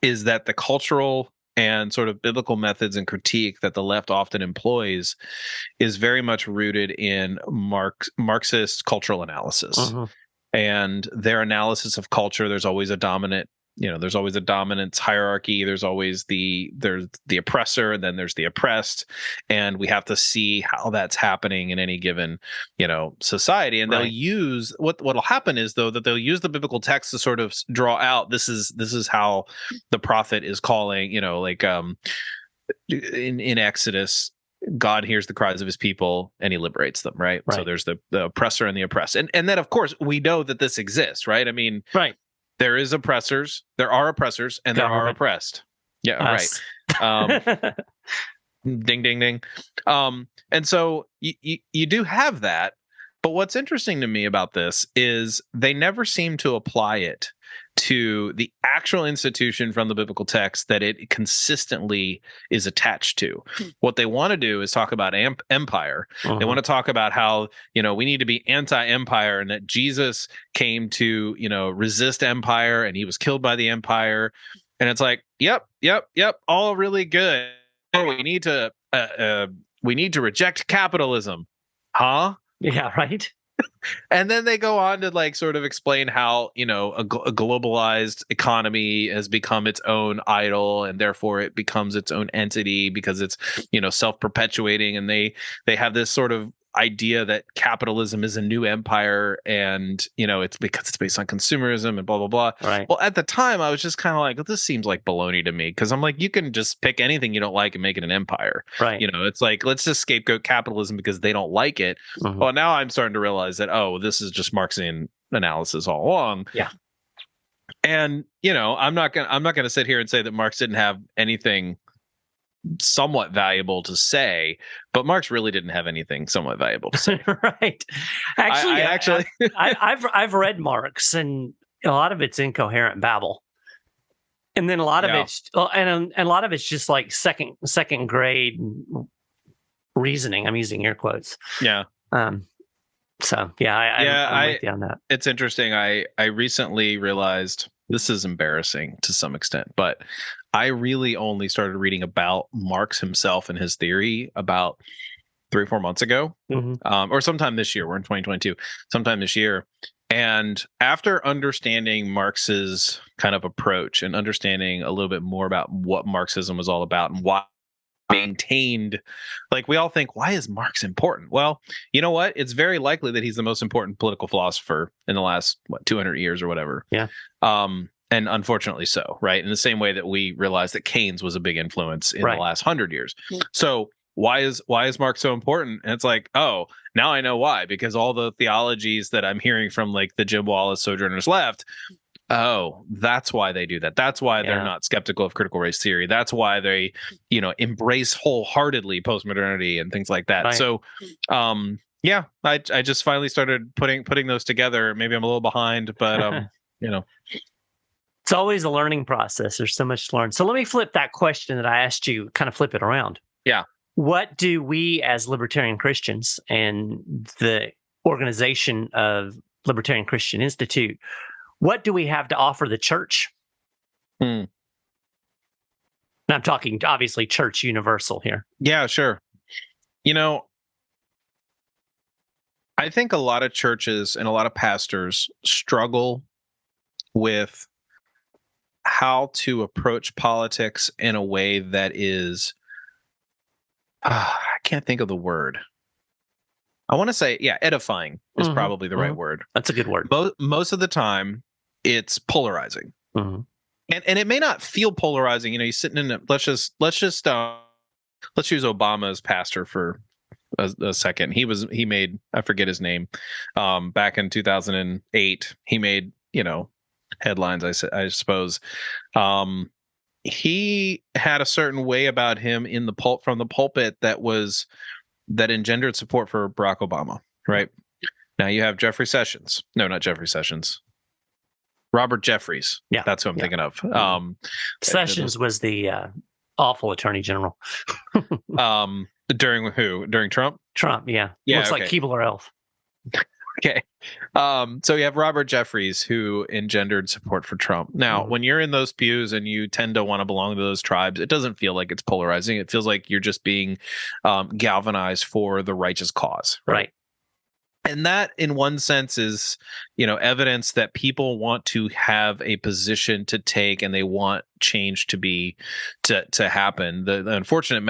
Speaker 2: is that the cultural and sort of biblical methods and critique that the left often employs is very much rooted in Marxist cultural analysis.
Speaker 1: Mm-hmm.
Speaker 2: And their analysis of culture, there's always a dominance hierarchy. There's always the oppressor, and then there's the oppressed, and we have to see how that's happening in any given society. And they'll use what'll happen is, though, that they'll use the biblical text to sort of draw out this is how the prophet is calling, in Exodus, God hears the cries of his people and he liberates them, right? So there's the oppressor and the oppressed, and then of course we know that this exists, right? I mean, there are oppressors, and there are oppressed. Yeah,
Speaker 1: Us.
Speaker 2: right. Ding, ding, ding. And so you do have that, but what's interesting to me about this is they never seem to apply it to the actual institution from the biblical text that it consistently is attached to. What they want to do is talk about empire. They want to talk about how, we need to be anti-empire, and that Jesus came to, resist empire, and he was killed by the empire. And it's like, yep, all really good. We need to reject capitalism. Huh?
Speaker 1: Yeah, right.
Speaker 2: And then they go on to sort of explain how, a globalized economy has become its own idol, and therefore it becomes its own entity because it's, self-perpetuating. And they have this sort of idea that capitalism is a new empire, and it's because it's based on consumerism and blah blah blah.
Speaker 1: Right.
Speaker 2: Well, at the time I was just kind of like, well, this seems like baloney to me, because I'm like, you can just pick anything you don't like and make it an empire.
Speaker 1: Right.
Speaker 2: It's like, let's just scapegoat capitalism because they don't like it. Well, now I'm starting to realize that, this is just Marxian analysis all along.
Speaker 1: Yeah.
Speaker 2: And I'm not gonna sit here and say that Marx didn't have anything somewhat valuable to say, but Marx really didn't have anything somewhat valuable to say.
Speaker 1: Right. Actually, I've read Marx, and a lot of it's incoherent babble, and then a lot of it's and a lot of it's just like second grade reasoning. I'm using air quotes.
Speaker 2: Yeah.
Speaker 1: So I'm with you on that.
Speaker 2: It's interesting. I recently realized, this is embarrassing to some extent, but I really only started reading about Marx himself and his theory about 3 or 4 months ago, or sometime this year. We're in 2022, sometime this year. And after understanding Marx's kind of approach and understanding a little bit more about what Marxism was all about and why maintained, we all think, why is Marx important? Well, you know what? It's very likely that he's the most important political philosopher in the last 200 years or whatever.
Speaker 1: Yeah.
Speaker 2: And unfortunately so, right? In the same way that we realize that Keynes was a big influence in the last 100 years. So why is Marx so important? And it's like, oh, now I know why, because all the theologies that I'm hearing from the Jim Wallace Sojourners Left, oh, that's why they do that. That's why they're not skeptical of critical race theory. That's why they, embrace wholeheartedly postmodernity and things like that. Right. So, I just finally started putting those together. Maybe I'm a little behind, but
Speaker 1: it's always a learning process. There's so much to learn. So let me flip that question that I asked you, kind of flip it around.
Speaker 2: Yeah.
Speaker 1: What do we as Libertarian Christians and the organization of Libertarian Christian Institute, what do we have to offer the church? And I'm talking obviously church universal here.
Speaker 2: Yeah, sure. I think a lot of churches and a lot of pastors struggle with how to approach politics in a way that is, I can't think of the word. I want to say, yeah, edifying is probably the right word.
Speaker 1: That's a good word.
Speaker 2: Most of the time, it's polarizing,
Speaker 1: Mm-hmm.
Speaker 2: and it may not feel polarizing. You know, you're sitting in. Let's use Obama as pastor for a second. He made, I forget his name, back in 2008. He made, headlines. I suppose. He had a certain way about him from the pulpit that engendered support for Barack Obama, right? Now you have Jeffrey Sessions. No, not Jeffrey Sessions. Robert Jeffries.
Speaker 1: Yeah.
Speaker 2: That's who I'm thinking of.
Speaker 1: Sessions was the awful attorney general.
Speaker 2: During who? During Trump?
Speaker 1: Trump, yeah.
Speaker 2: Yeah,
Speaker 1: looks like Keebler Elf.
Speaker 2: Okay. So you have Robert Jeffries, who engendered support for Trump. Now, when you're in those pews and you tend to want to belong to those tribes, it doesn't feel like it's polarizing. It feels like you're just being galvanized for the righteous cause.
Speaker 1: Right.
Speaker 2: And that, in one sense, is, evidence that people want to have a position to take and they want change to happen. The unfortunate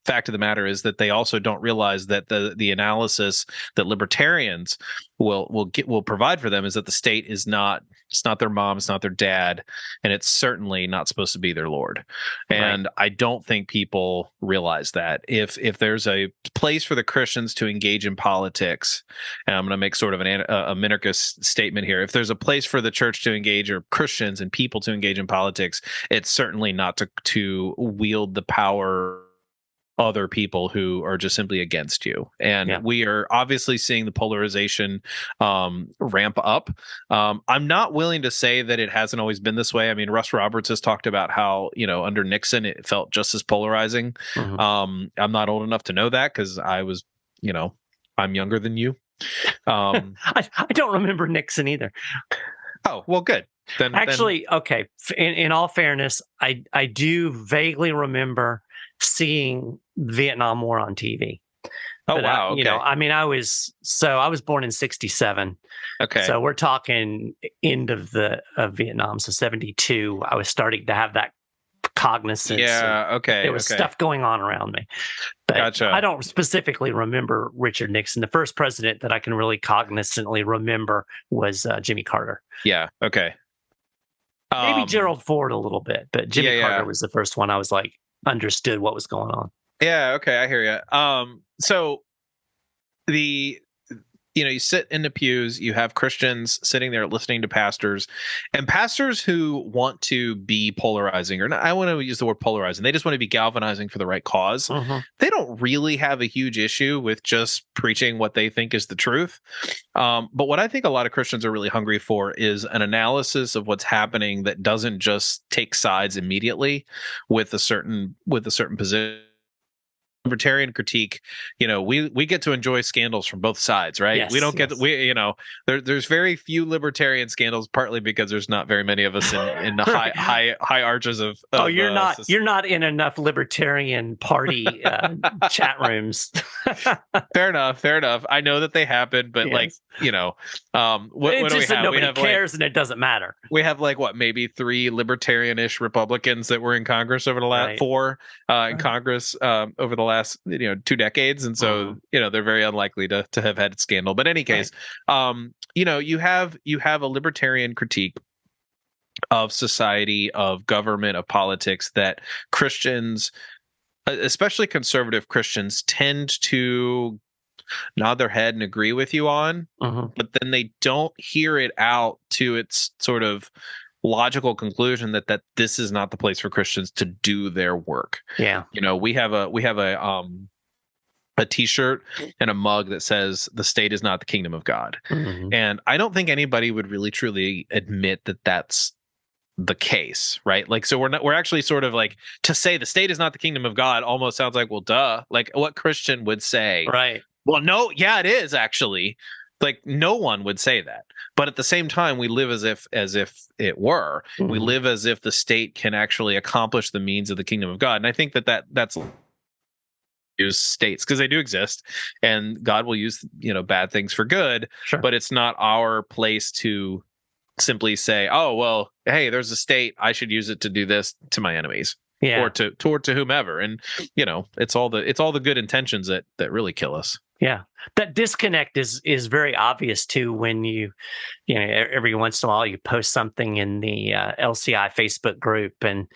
Speaker 2: fact of the matter is that they also don't realize that the analysis that libertarians will provide for them is that the state it's not their mom, it's not their dad, and it's certainly not supposed to be their lord. And right. I don't think people realize that if there's a place for the Christians to engage in politics, and I'm going to make sort of a minarchist statement here, if there's a place for the church to engage, or Christians and people to engage in politics, it's certainly not to wield the power other people who are just simply against you. And we are obviously seeing the polarization ramp up. I'm not willing to say that it hasn't always been this way. I mean, Russ Roberts has talked about how, under Nixon, it felt just as polarizing. I'm not old enough to know that because I was, I'm younger than you.
Speaker 1: I don't remember Nixon either.
Speaker 2: Oh, well, good.
Speaker 1: Okay. In all fairness, I do vaguely remember seeing Vietnam War on TV.
Speaker 2: Oh, but, wow. Okay.
Speaker 1: I was born in 1967.
Speaker 2: Okay.
Speaker 1: So we're talking end of Vietnam. So 1972, I was starting to have that cognizance.
Speaker 2: Yeah. Okay.
Speaker 1: There was stuff going on around me. But
Speaker 2: gotcha.
Speaker 1: I don't specifically remember Richard Nixon. The first president that I can really cognizantly remember was Jimmy Carter.
Speaker 2: Yeah. Okay.
Speaker 1: Maybe Gerald Ford a little bit, but Jimmy Carter was the first one I was like, understood what was going on.
Speaker 2: Yeah, okay, I hear you. So you sit in the pews, you have Christians sitting there listening to pastors, and pastors who want to be polarizing, or not, I want to use the word polarizing, they just want to be galvanizing for the right cause. They don't really have a huge issue with just preaching what they think is the truth. But what I think a lot of Christians are really hungry for is an analysis of what's happening that doesn't just take sides immediately with a certain position. Libertarian critique, we get to enjoy scandals from both sides, right?
Speaker 1: Yes,
Speaker 2: we don't get there's very few libertarian scandals, partly because there's not very many of us in the high arches of
Speaker 1: you're not in enough libertarian party chat rooms.
Speaker 2: Fair enough. I know that they happen, but what do we have?
Speaker 1: Nobody cares, and it doesn't matter.
Speaker 2: We have maybe 3 libertarian-ish Republicans that were in Congress over the last 4 in Congress over the last 2 decades, and so they're very unlikely to have had a scandal. But in any case, you have a libertarian critique of society, of government, of politics that Christians, especially conservative Christians, tend to nod their head and agree with you on, but then they don't hear it out to its sort of logical conclusion that this is not the place for Christians to do their work.
Speaker 1: Yeah.
Speaker 2: We have a t-shirt and a mug that says the state is not the kingdom of God. And I don't think anybody would really truly admit that that's the case, right? So we're actually sort of to say the state is not the kingdom of God almost sounds like, well, duh, what Christian would say,
Speaker 1: right? Well,
Speaker 2: no, yeah, it is actually. No one would say that. But at the same time, we live as if it were. We live as if the state can actually accomplish the means of the kingdom of God. And I think that's use states because they do exist, and God will use bad things for good.
Speaker 1: Sure.
Speaker 2: But it's not our place to simply say, oh, well, hey, there's a state, I should use it to do this to my enemies.
Speaker 1: Yeah.
Speaker 2: Or to whomever. And it's all the good intentions that really kill us.
Speaker 1: Yeah. That disconnect is very obvious too when every once in a while you post something in the LCI Facebook group, and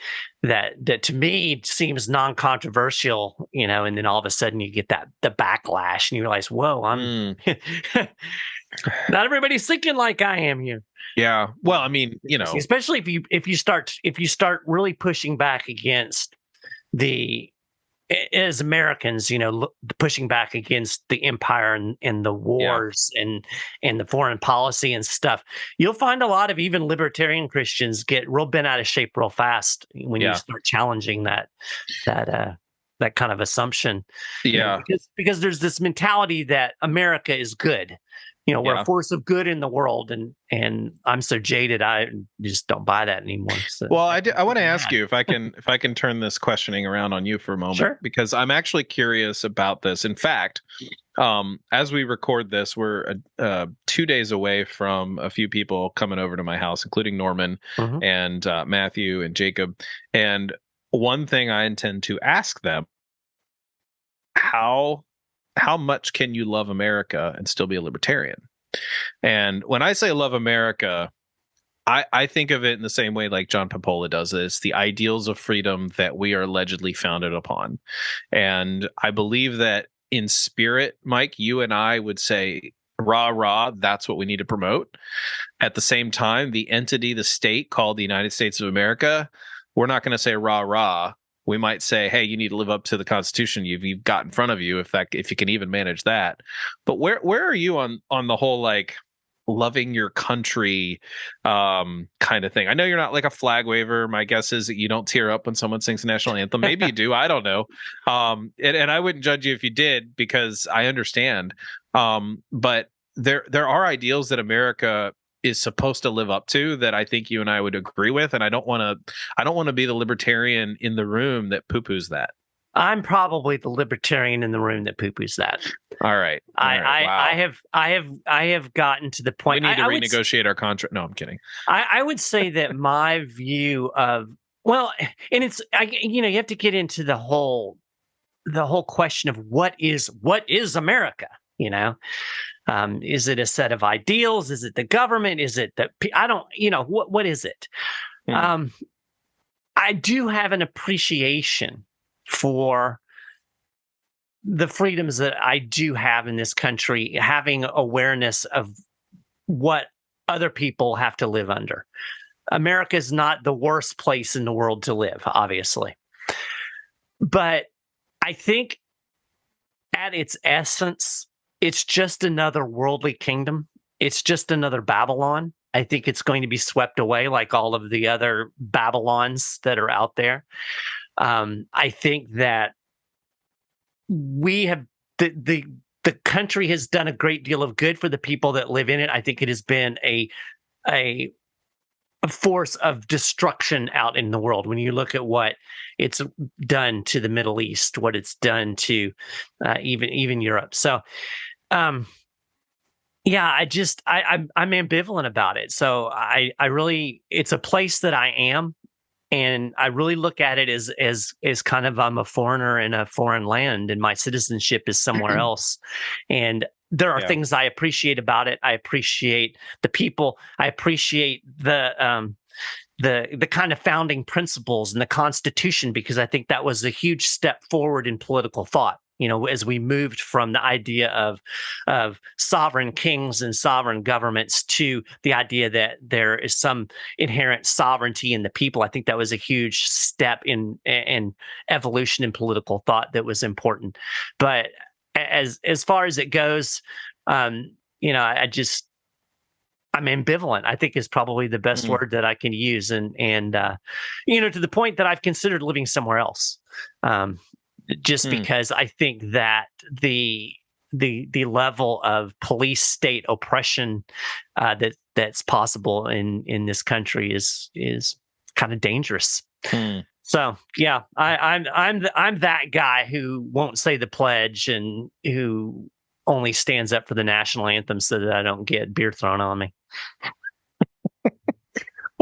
Speaker 1: that to me seems non-controversial, and then all of a sudden you get the backlash and you realize, whoa, I'm not everybody's thinking like I am here.
Speaker 2: Yeah. Well, I mean,
Speaker 1: Especially if you start really pushing back against as Americans, pushing back against the empire and the wars and the foreign policy and stuff, you'll find a lot of even libertarian Christians get real bent out of shape real fast when you start challenging that kind of assumption.
Speaker 2: Yeah.
Speaker 1: Because there's this mentality that America is good. We're a force of good in the world, and I'm so jaded, I just don't buy that anymore. So,
Speaker 2: well, I want to ask you if I can turn this questioning around on you for a moment,
Speaker 1: sure,
Speaker 2: because I'm actually curious about this. In fact, as we record this, we're 2 days away from a few people coming over to my house, including Norman and Matthew and Jacob. And one thing I intend to ask them: how much can you love America and still be a libertarian? And when I say love America, I think of it in the same way like John Papola does. It's the ideals of freedom that we are allegedly founded upon. And I believe that in spirit, Mike, you and I would say, rah, rah, that's what we need to promote. At the same time, the entity, the state called the United States of America, we're not going to say rah, rah. We might say, hey, you need to live up to the Constitution you've got in front of you, if you can even manage that. But where are you on the whole like loving your country kind of thing? I know you're not like a flag waver. My guess is that you don't tear up when someone sings the national anthem. Maybe you do. I don't know. And I wouldn't judge you if you did, because I understand. But there are ideals that America is supposed to live up to that I think you and I would agree with, and I don't want to be the libertarian in the room that poo-poos that.
Speaker 1: I'm probably the libertarian in the room that poo-poos that.
Speaker 2: All right.
Speaker 1: Wow. I have gotten to the point.
Speaker 2: We need to renegotiate our contract. No, I'm kidding.
Speaker 1: I would say that my view of, well, and you have to get into the whole question of what is America, is it a set of ideals? Is it the government? Is it what is it? I do have an appreciation for the freedoms that I do have in this country, having awareness of what other people have to live under. America is not the worst place in the world to live, obviously. But I think at its essence, it's just another worldly kingdom. It's just another Babylon. I think it's going to be swept away like all of the other Babylons that are out there. I think that we have the country has done a great deal of good for the people that live in it. I think it has been a force of destruction out in the world. When you look at what it's done to the Middle East, what it's done to even Europe. So, yeah, I'm ambivalent about it. So I really, it's a place that I am. And I really look at it as kind of, I'm a foreigner in a foreign land and my citizenship is somewhere else. And there are things I appreciate about it. I appreciate the people. I appreciate the kind of founding principles and the Constitution, because I think that was a huge step forward in political thought. As we moved from the idea of sovereign kings and sovereign governments to the idea that there is some inherent sovereignty in the people, I think that was a huge step in evolution in political thought that was important. But as far as it goes, I'm ambivalent, I think is probably the best word that I can use. And to the point that I've considered living somewhere else. Just because I think that the level of police state oppression that's possible in this country is kind of dangerous. So yeah, I'm that guy who won't say the pledge and who only stands up for the national anthem so that I don't get beer thrown on me.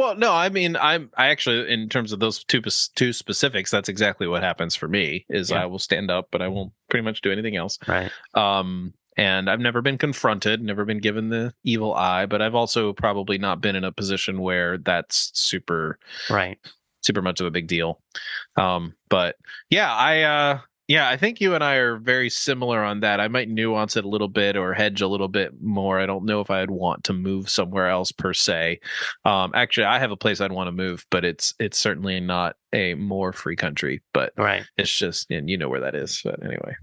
Speaker 2: Well, no, I mean, I actually, in terms of those two specifics, that's exactly what happens for me. Is I will stand up, but I won't pretty much do anything else.
Speaker 1: Right.
Speaker 2: And I've never been confronted, never been given the evil eye, but I've also probably not been in a position where that's super much of a big deal. But yeah, I think you and I are very similar on that. I might nuance it a little bit or hedge a little bit more. I don't know if I'd want to move somewhere else per se. Actually, I have a place I'd want to move, but it's certainly not a more free country. But it's just, and you know where that is. But anyway.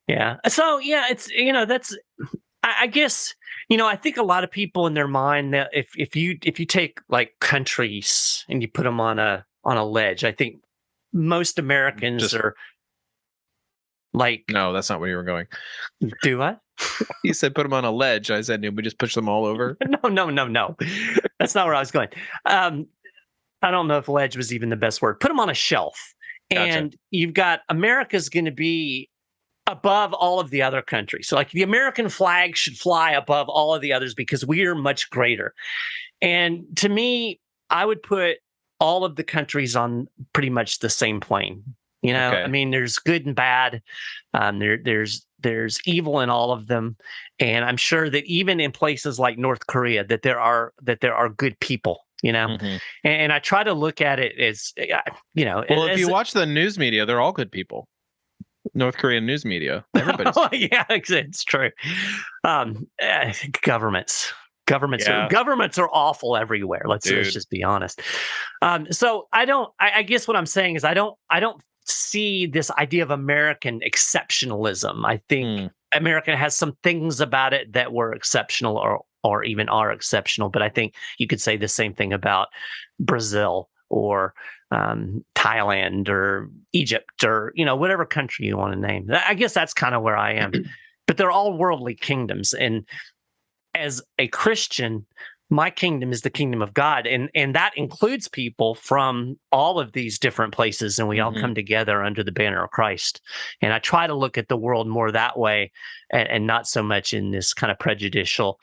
Speaker 1: Yeah. So yeah, it's that's. I guess I think a lot of people in their mind that if you take like countries and you put them on a ledge, I think most Americans are like.
Speaker 2: No, that's not where you were going.
Speaker 1: Do what?
Speaker 2: You said put them on a ledge. I said, we just push them all over.
Speaker 1: No. That's not where I was going. I don't know if ledge was even the best word. Put them on a shelf, and you've got America's going to be above all of the other countries. So like the American flag should fly above all of the others because we are much greater. And to me, I would put all of the countries on pretty much the same plane. I mean, there's good and bad. There's evil in all of them. And I'm sure that even in places like North Korea, that there are good people. And I try to look at it as,
Speaker 2: well, if you watch the news media, they're all good people. North Korean news media. Everybody's.
Speaker 1: Yeah, it's true. Governments are awful everywhere. Let's just be honest. So I guess what I'm saying is I don't see this idea of American exceptionalism. I think America has some things about it that were exceptional or even are exceptional, but I think you could say the same thing about Brazil or Thailand or Egypt or whatever country you want to name. I guess that's kind of where I am. But they're all worldly kingdoms, and as a Christian, my kingdom is the kingdom of God, and that includes people from all of these different places, and we all come together under the banner of Christ. And I try to look at the world more that way, and not so much in this kind of prejudicial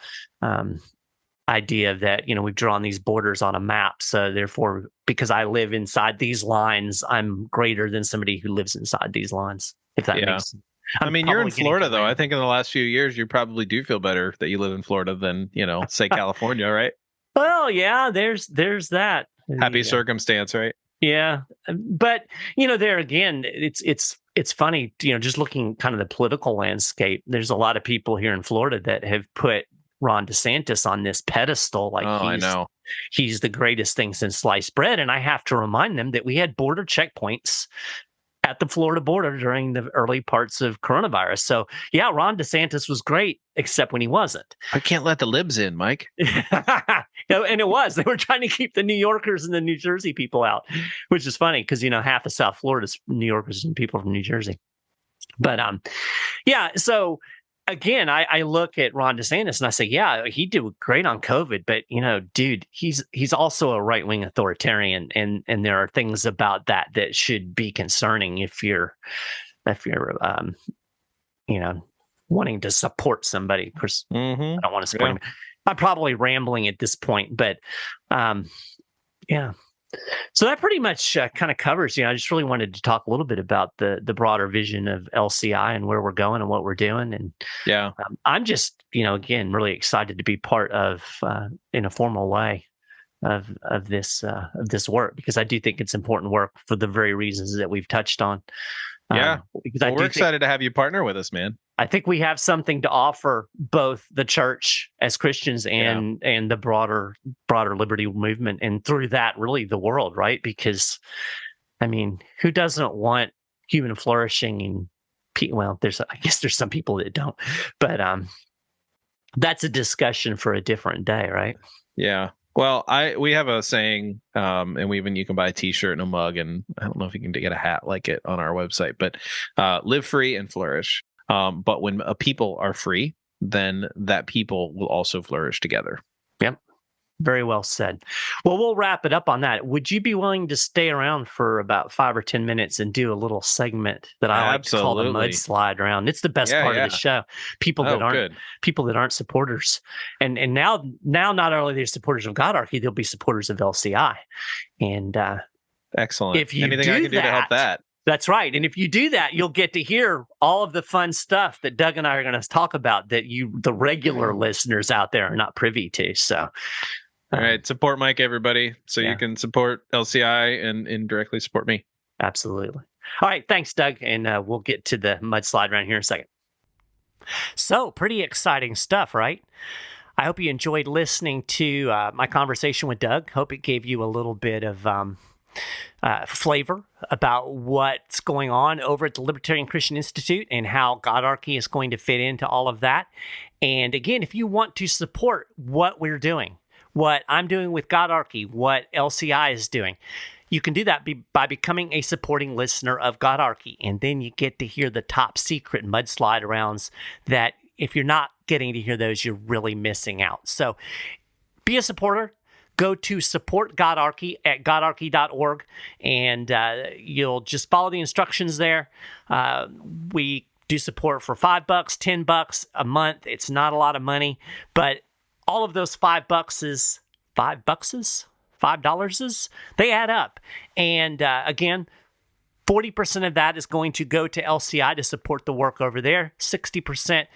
Speaker 1: idea that we've drawn these borders on a map, so therefore because I live inside these lines I'm greater than somebody who lives inside these lines, if that makes sense.
Speaker 2: I mean, you're in Florida though. I think in the last few years you probably do feel better that you live in Florida than say California, right?
Speaker 1: Well, yeah, there's that
Speaker 2: happy circumstance, right?
Speaker 1: Yeah, but there again, it's funny, just looking kind of the political landscape. There's a lot of people here in Florida that have put Ron DeSantis on this pedestal, like
Speaker 2: I know
Speaker 1: he's the greatest thing since sliced bread. And I have to remind them that we had border checkpoints at the Florida border during the early parts of coronavirus. So yeah, Ron DeSantis was great, except when he wasn't.
Speaker 2: I can't let the libs in, Mike.
Speaker 1: And it was. They were trying to keep the New Yorkers and the New Jersey people out, which is funny because half of South Florida is New Yorkers and people from New Jersey. But yeah, so again, I look at Ron DeSantis and I say, yeah, he did great on COVID, but dude, he's also a right-wing authoritarian, and there are things about that should be concerning if you're wanting to support somebody. Of course, I don't want to support him. I'm probably rambling at this point, but yeah. So that pretty much kind of covers, I just really wanted to talk a little bit about the broader vision of LCI and where we're going and what we're doing. And I'm just, again, really excited to be part of, in a formal way, of this work, because I do think it's important work for the very reasons that we've touched on. Because
Speaker 2: we're excited to have you partner with us, man.
Speaker 1: I think we have something to offer both the church as Christians and the broader liberty movement, and through that, really the world, right? Because, I mean, who doesn't want human flourishing? And well, I guess there's some people that don't, but that's a discussion for a different day, right?
Speaker 2: Yeah. Well, we have a saying, and you can buy a T-shirt and a mug, and I don't know if you can get a hat like it on our website, but live free and flourish. But when a people are free, then that people will also flourish together.
Speaker 1: Yep. Very well said. Well, we'll wrap it up on that. Would you be willing to stay around for about 5 or 10 minutes and do a little segment that I like to call the mudslide round? It's the best part of the show. People that aren't supporters, and now not only are they supporters of GodArchy, they'll be supporters of LCI. And
Speaker 2: excellent.
Speaker 1: If you
Speaker 2: anything I can do to help that.
Speaker 1: That's right. And if you do that, you'll get to hear all of the fun stuff that Doug and I are going to talk about that the regular listeners out there, are not privy to. So.
Speaker 2: All right. Support Mike, everybody. So you can support LCI and indirectly support me.
Speaker 1: Absolutely. All right. Thanks, Doug. And we'll get to the mudslide round here in a second. So pretty exciting stuff, right? I hope you enjoyed listening to my conversation with Doug. Hope it gave you a little bit of flavor about what's going on over at the Libertarian Christian Institute and how GodArchy is going to fit into all of that. And again, if you want to support what we're doing, what I'm doing with GodArchy, what LCI is doing, you can do that by becoming a supporting listener of GodArchy. And then you get to hear the top secret mudslide rounds that if you're not getting to hear those, you're really missing out. So be a supporter. Go to support GodArchy at godarchy.org, and you'll just follow the instructions there. We do support for $5, $10 a month. It's not a lot of money, but all of those $5 they add up. And again, 40% of that is going to go to LCI to support the work over there. 60%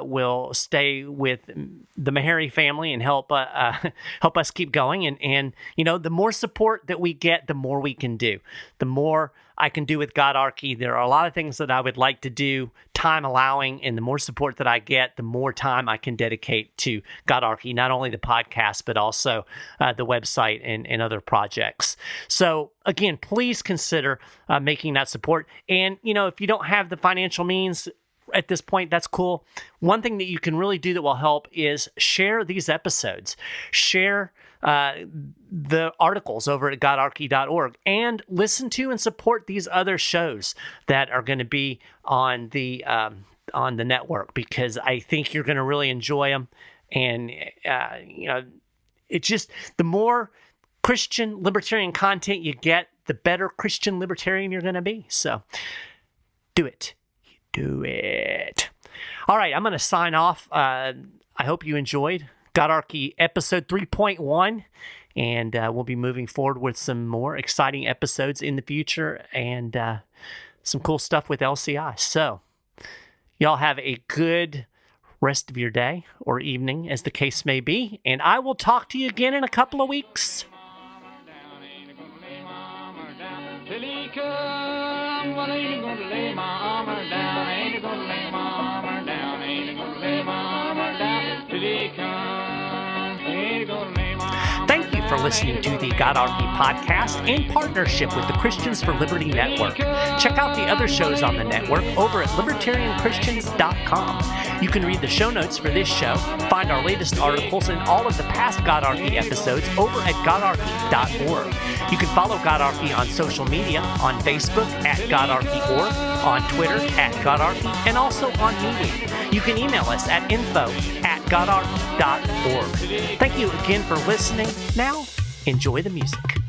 Speaker 1: will stay with the Meharry family and help us keep going. And the more support that we get, the more we can do. The more I can do with GodArchy. There are a lot of things that I would like to do, time allowing, and the more support that I get, the more time I can dedicate to GodArchy, not only the podcast, but also the website and other projects. So again, please consider making that support. And, if you don't have the financial means at this point, that's cool. One thing that you can really do that will help is share these episodes. Share the articles over at godarchy.org and listen to and support these other shows that are going to be on the network, because I think you're going to really enjoy them. And it's just the more Christian libertarian content you get, the better Christian libertarian you're going to be. So do it. Do it. All right, I'm going to sign off. I hope you enjoyed GodArchy episode 3.1, and we'll be moving forward with some more exciting episodes in the future and some cool stuff with LCI. So y'all have a good rest of your day or evening, as the case may be, and I will talk to you again in a couple of weeks. Thank you for listening to the GodArchy podcast in partnership with the Christians for Liberty Network. Check out the other shows on the network over at libertarianchristians.com. You can read the show notes for this show, find our latest articles, and all of the past GodArchy episodes over at godarchy.org. You can follow GodArchy on social media, on Facebook at GodArchy.org, on Twitter at GodArchy, and also on MeWe. You can email us at info@godarchy.org. Thank you again for listening. Now, enjoy the music.